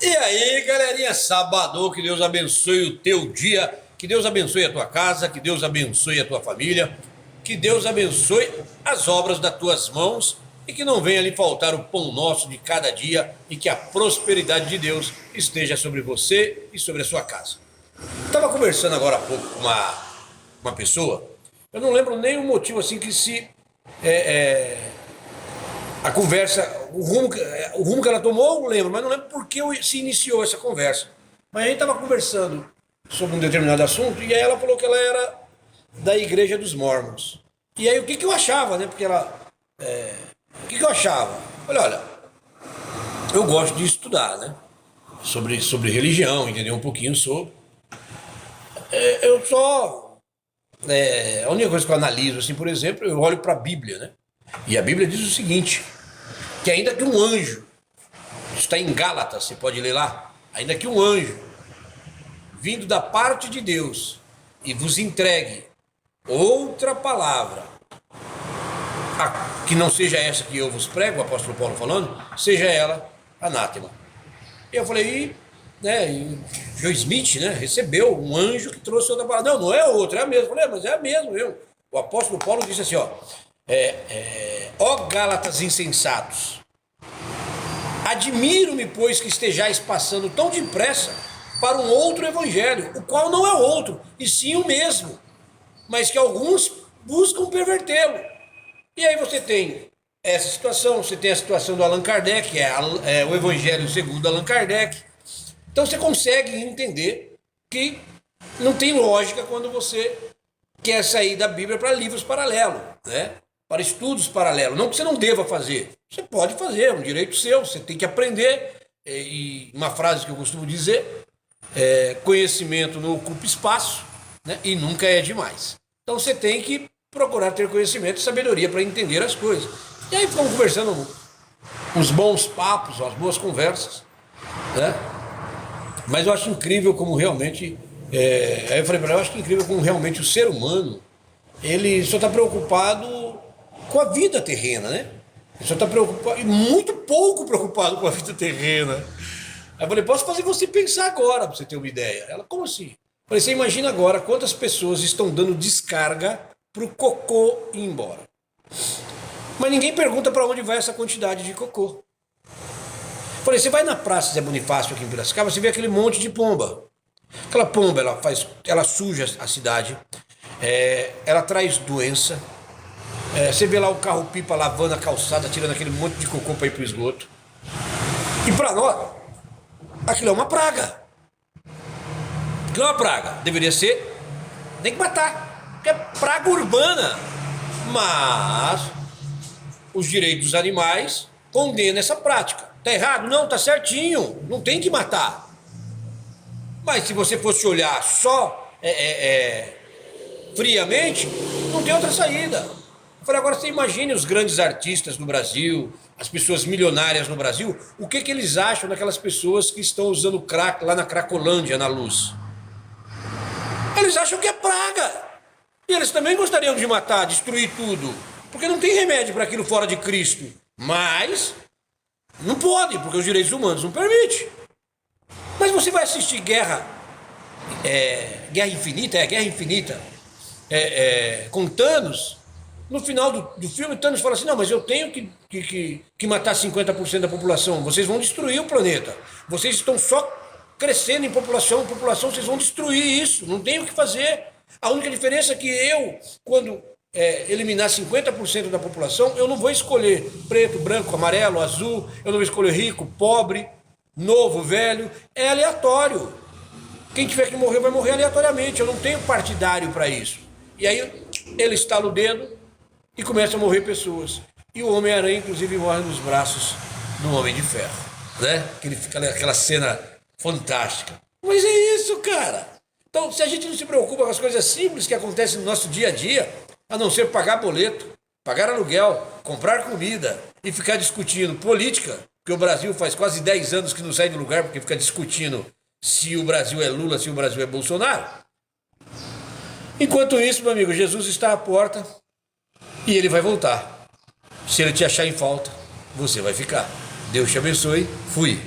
E aí, galerinha, sabadão, que Deus abençoe o teu dia, que Deus abençoe a tua casa, que Deus abençoe a tua família, que Deus abençoe as obras das tuas mãos e que não venha lhe faltar o pão nosso de cada dia e que a prosperidade de Deus esteja sobre você e sobre a sua casa. Estava conversando agora há pouco com uma pessoa, eu não lembro nem o motivo assim que se a conversa, o rumo que ela tomou, eu lembro, mas não lembro por que se iniciou essa conversa. Mas a gente estava conversando sobre um determinado assunto e aí ela falou que ela era da Igreja dos Mormons. E aí o que eu achava, né? Porque ela. O que eu achava? Olha, eu gosto de estudar, né? Sobre religião, entender um pouquinho sobre. Eu só. A única coisa que eu analiso, assim, por exemplo, eu olho para a Bíblia, né? E a Bíblia diz o seguinte: que ainda que um anjo, está em Gálatas, você pode ler lá, ainda que um anjo, vindo da parte de Deus, e vos entregue outra palavra, que não seja essa que eu vos prego, o apóstolo Paulo falando, seja ela anátema. E eu falei, e Joe Smith, né, recebeu um anjo que trouxe outra palavra. Não é outra, é a mesma. Eu falei, mas é a mesma. O apóstolo Paulo disse assim, ó Gálatas insensatos, admiro-me, pois, que estejais passando tão depressa para um outro evangelho, o qual não é outro, e sim o mesmo, mas que alguns buscam pervertê-lo. E aí você tem essa situação, você tem a situação do Allan Kardec, que é o evangelho segundo Allan Kardec. Então você consegue entender que não tem lógica quando você quer sair da Bíblia para livros paralelos, né? Para estudos paralelos. Não que você não deva fazer, você pode fazer, é um direito seu, você tem que aprender. E uma frase que eu costumo dizer, conhecimento não ocupa espaço, né? E nunca é demais. Então você tem que procurar ter conhecimento e sabedoria para entender as coisas. E aí ficamos conversando uns bons papos, umas boas conversas, né? Mas eu acho incrível como realmente, aí eu falei para ela, eu acho incrível como realmente o ser humano, ele só está preocupado com a vida terrena, né? Ele só está preocupado, e muito pouco preocupado com a vida terrena. Aí eu falei, posso fazer você pensar agora, para você ter uma ideia. Ela, como assim? Eu falei, você imagina agora quantas pessoas estão dando descarga para o cocô ir embora. Mas ninguém pergunta para onde vai essa quantidade de cocô. Eu falei, você vai na Praça Zé Bonifácio aqui em Piracicaba, você vê aquele monte de pomba. Aquela pomba, ela suja a cidade, ela traz doença. Você vê lá o carro-pipa lavando a calçada, tirando aquele monte de cocô para ir para o esgoto. E para nós, aquilo é uma praga. Aquilo é uma praga. Deveria ser, tem que matar, porque é praga urbana. Mas os direitos dos animais condenam essa prática. Tá errado? Não, tá certinho. Não tem que matar. Mas se você fosse olhar só friamente, não tem outra saída. Eu falei, agora você imagine os grandes artistas no Brasil, as pessoas milionárias no Brasil, o que eles acham daquelas pessoas que estão usando crack lá na Cracolândia, na Luz? Eles acham que é praga. E eles também gostariam de matar, destruir tudo, porque não tem remédio para aquilo fora de Cristo. Mas não pode, porque os direitos humanos não permitem. Mas você vai assistir Guerra Infinita, com Thanos. No final do filme, Thanos fala assim, não, mas eu tenho que matar 50% da população. Vocês vão destruir o planeta. Vocês estão só crescendo em população, vocês vão destruir isso. Não tem o que fazer. A única diferença é que quando eliminar 50% da população, eu não vou escolher preto, branco, amarelo, azul, eu não vou escolher rico, pobre, novo, velho, é aleatório. Quem tiver que morrer vai morrer aleatoriamente, eu não tenho partidário para isso. E aí ele estala o dedo e começa a morrer pessoas. E o Homem-Aranha, inclusive, morre nos braços do Homem de Ferro, né? Aquela cena fantástica. Mas é isso, cara. Então, se a gente não se preocupa com as coisas simples que acontecem no nosso dia a dia, a não ser pagar boleto, pagar aluguel, comprar comida e ficar discutindo política, porque o Brasil faz quase 10 anos que não sai do lugar porque fica discutindo se o Brasil é Lula, se o Brasil é Bolsonaro. Enquanto isso, meu amigo, Jesus está à porta e ele vai voltar. Se ele te achar em falta, você vai ficar. Deus te abençoe. Fui.